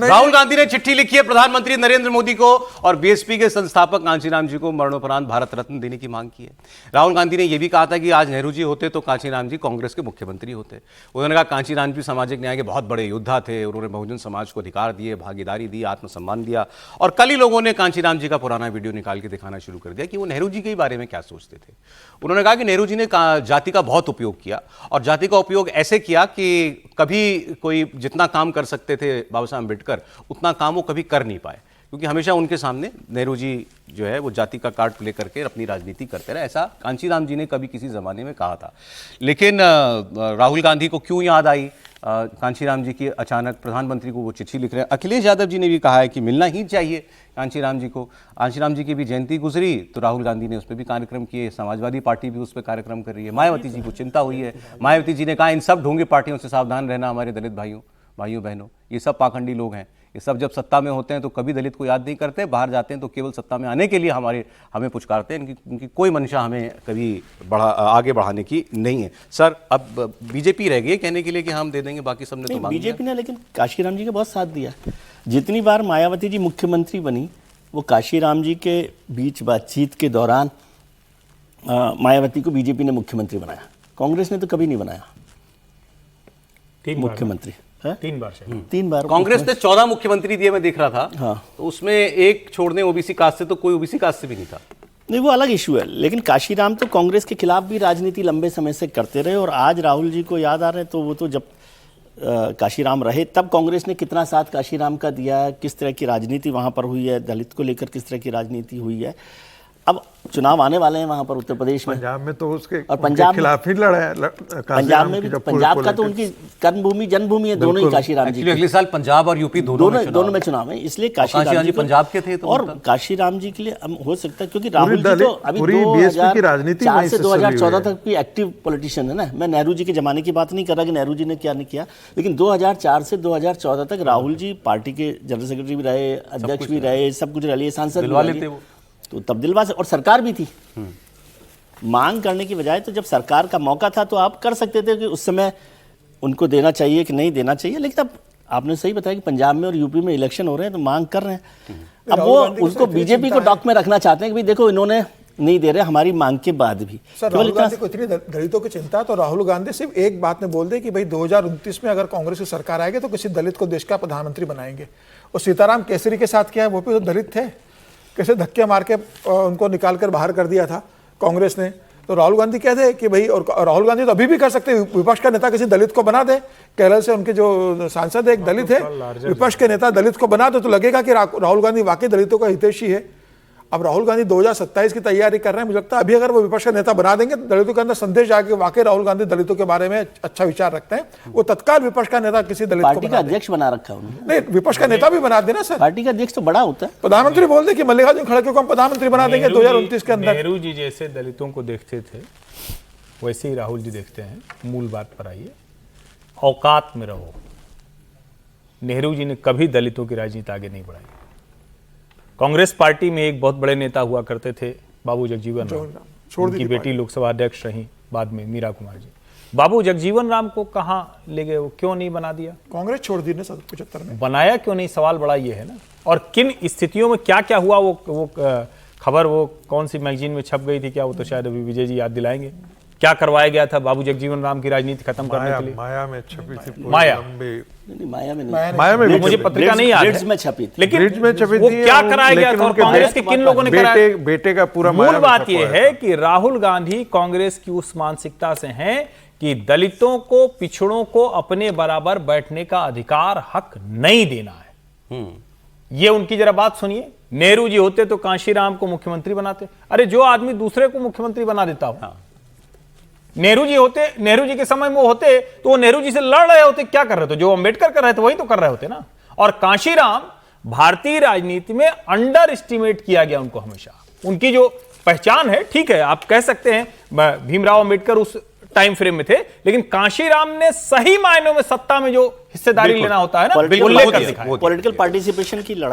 राहुल गांधी ने चिट्ठी लिखी है प्रधानमंत्री नरेंद्र मोदी को और बीएसपी के संस्थापक कांचीराम जी को मरणोपरांत भारत रत्न देने की मांग की है। राहुल गांधी ने यह भी कहा था कि आज नेहरू जी होते तो कांचीराम जी कांग्रेस के मुख्यमंत्री होते। उन्होंने कहा कांचीराम जी सामाजिक न्याय के बहुत बड़े योद्धा थे, उन्होंने बहुजन समाज को अधिकार दिए, भागीदारी दी, आत्मसम्मान दिया। और कल ही लोगों ने कांचीराम जी का पुराना वीडियो निकाल के दिखाना शुरू कर दिया कि वो नेहरू जी के बारे में क्या सोचते थे। उन्होंने कहा कि नेहरू जी ने जाति का बहुत उपयोग किया और जाति का उपयोग ऐसे किया कि कभी कोई जितना काम कर सकते थे बाबा साहब अम्बेडकर उतना काम वो कभी कर नहीं पाए, क्योंकि हमेशा उनके सामने नेहरू जी जो है वो जाति का कार्ड प्ले करके अपनी राजनीति करते रहे। ऐसा कांचीराम जी ने कभी किसी जमाने में कहा था। लेकिन राहुल गांधी को क्यों याद आई कांचीराम जी की अचानक, प्रधानमंत्री को वो चिट्ठी लिख रहे हैं। अखिलेश यादव जी ने भी कहा है कि मिलना ही चाहिए कांचीराम जी को। कांचीराम जी की भी जयंती गुजरी तो राहुल गांधी ने उस पर भी कार्यक्रम किए, समाजवादी पार्टी भी उस पर कार्यक्रम कर रही है। मायावती जी को चिंता हुई है, मायावती जी ने कहा इन सब ढोंगी पार्टियों से सावधान रहना हमारे दलित भाइयों बहनों, ये सब पाखंडी लोग हैं, ये सब जब सत्ता में होते हैं तो कभी दलित को याद नहीं करते, बाहर जाते हैं तो केवल सत्ता में आने के लिए हमें पुचकारते हैं। इनकी कोई मंशा हमें कभी आगे बढ़ाने की नहीं है। सर, अब बीजेपी रह गई है कहने के लिए कि हम दे देंगे, बाकी सबने तो मांग लिया। बीजेपी ने लेकिन काशीराम जी का बहुत साथ दिया। जितनी बार मायावती जी मुख्यमंत्री बनी वो काशीराम जी के बीच बातचीत के दौरान मायावती को बीजेपी ने मुख्यमंत्री बनाया। कांग्रेस ने तो कभी नहीं बनाया मुख्यमंत्री। 3 बार कांग्रेस ने 14 मुख्यमंत्री दिए, मैं देख रहा था। हाँ। तो उसमें एक छोड़ने ओबीसी कास्ट से, तो कोई ओबीसी कास्ट से भी नहीं था। नहीं, वो अलग इशू है। लेकिन काशीराम तो कांग्रेस के खिलाफ भी राजनीति लंबे समय से करते रहे और आज राहुल जी को याद आ रहे हैं तो वो तो जब काशीराम रहे तब कांग्रेस ने कितना साथ काशीराम का दिया, किस तरह की राजनीति वहाँ पर हुई है, दलित को लेकर किस तरह की राजनीति हुई है। अब चुनाव आने वाले हैं वहाँ पर उत्तर प्रदेश में, पंजाब में तो उसके और पंजाब खिलाफ ही लड़ा है। पंजाब में भी, पंजाब का तो उनकी कर्मभूमि जन्मभूमि है, दोनों ही काशीराम जी। अगले साल पंजाब और यूपी दोनों में चुनाव है, इसलिए काशीराम जी पंजाब के थे। तो और काशीराम जी के लिए हो सकता है क्योंकि राहुल जी तो अभी 2004 से 2014 तक भी एक्टिव पॉलिटिशियन है ना। मैं नेहरू जी के जमाने की बात नहीं कर रहा कि नेहरू जी ने क्या नहीं किया, लेकिन 2004 से 2014 तक राहुल जी पार्टी के जनरल सेक्रेटरी भी रहे, अध्यक्ष भी रहे, सब कुछ रहे, सांसद भी रहे, तो तब्दीलबाज और सरकार भी थी। मांग करने की बजाय तो जब सरकार का मौका था तो आप कर सकते थे कि उस समय उनको देना चाहिए कि नहीं देना चाहिए। लेकिन अब आपने सही बताया कि पंजाब में और यूपी में इलेक्शन हो रहे हैं तो मांग कर रहे हैं। अब वो उसको बीजेपी को डॉक में रखना चाहते हैं कि भाई देखो इन्होंने नहीं दे रहे हमारी मांग के बाद भी। सर, राहुल गांधी को इतनी दलितों की चिंता है तो राहुल गांधी सिर्फ एक बात में बोल दे कि भाई 2029 में अगर कांग्रेस की सरकार आएगी तो किसी दलित को देश का प्रधानमंत्री बनाएंगे। और सीताराम केसरी के साथ क्या है, वो भी तो दलित थे, कैसे धक्के मार के उनको निकाल कर बाहर कर दिया था कांग्रेस ने। तो राहुल गांधी कह दे कि भाई, और राहुल गांधी तो अभी भी कर सकते हैं, विपक्ष का नेता किसी दलित को बना दे। केरल से उनके जो सांसद है एक दलित है, विपक्ष के नेता दलित को बना दे तो लगेगा कि राहुल गांधी वाकई दलितों का हितैषी है। अब राहुल गांधी 2027 की तैयारी कर रहे हैं, मुझे लगता है अभी अगर वो विपक्ष का नेता बना देंगे तो दलितों के अंदर संदेश आके वाकई राहुल गांधी दलितों के बारे में अच्छा विचार रखते हैं, वो तत्काल विपक्ष का नेता किसी दलित पार्टी का अध्यक्ष बना रखा है। नहीं, विपक्ष का नेता भी बना देना सर। पार्टी का अध्यक्ष तो बड़ा होता है। प्रधानमंत्री बोल दे कि मल्लिकार्जुन खड़गे को हम प्रधानमंत्री बना देंगे 2029 के अंदर। नेहरू जी जैसे दलितों को देखते थे वैसे ही राहुल जी देखते हैं। मूल बात पर आइए, औकात में रहो। नेहरू जी ने कभी दलितों की राजनीति आगे नहीं बढ़ाई। कांग्रेस पार्टी में एक बहुत बड़े नेता हुआ करते थे बाबू जगजीवन राम, उनकी बेटी लोकसभा अध्यक्ष रही बाद में मीरा कुमार जी। बाबू जगजीवन राम को कहां ले गए, वो क्यों नहीं बना दिया? कांग्रेस छोड़ दी ने 75 में। बनाया क्यों नहीं, सवाल बड़ा ये है ना। और किन स्थितियों में क्या क्या हुआ, वो खबर वो कौन सी मैगजीन में छप गई थी क्या, वो तो शायद अभी विजय जी याद दिलाएंगे। क्या करवाया गया था बाबू जगजीवन राम की राजनीति खत्म करने के लिए? माया में छपी थी, माया माया में मुझे पत्रिका नहीं याद है, में छपी थी, लेकिन ब्रिज में छपी वो थी। क्या कराया गया था और कांग्रेस के किन लोगों ने कराया? बेटे का पूरा मूल बात यह है कि राहुल गांधी कांग्रेस की उस मानसिकता से हैं कि दलितों को, पिछड़ों को अपने बराबर बैठने का अधिकार, हक नहीं देना है। ये उनकी जरा बात सुनिए। नेहरू जी होते तो कांशीराम को मुख्यमंत्री बनाते। अरे जो आदमी दूसरे को मुख्यमंत्री बना देता हो, नेहरू जी होते, नेहरू जी के समय में वो होते तो वो नेहरू जी से लड़ रहे होते, क्या कर रहे थे? जो अम्बेडकर कर रहे थे वही तो कर रहे होते ना। और कांशीराम भारतीय राजनीति में अंडर एस्टिमेट किया गया उनको हमेशा। उनकी जो पहचान है, ठीक है आप कह सकते हैं भीमराव अम्बेडकर उस टाइम फ्रेम में थे, लेकिन कांशीराम ने सही मायनों में सत्ता में जो हिस्सेदारी लेना होता है ना, पॉलिटिकल पार्टिसिपेशन की लड़ाई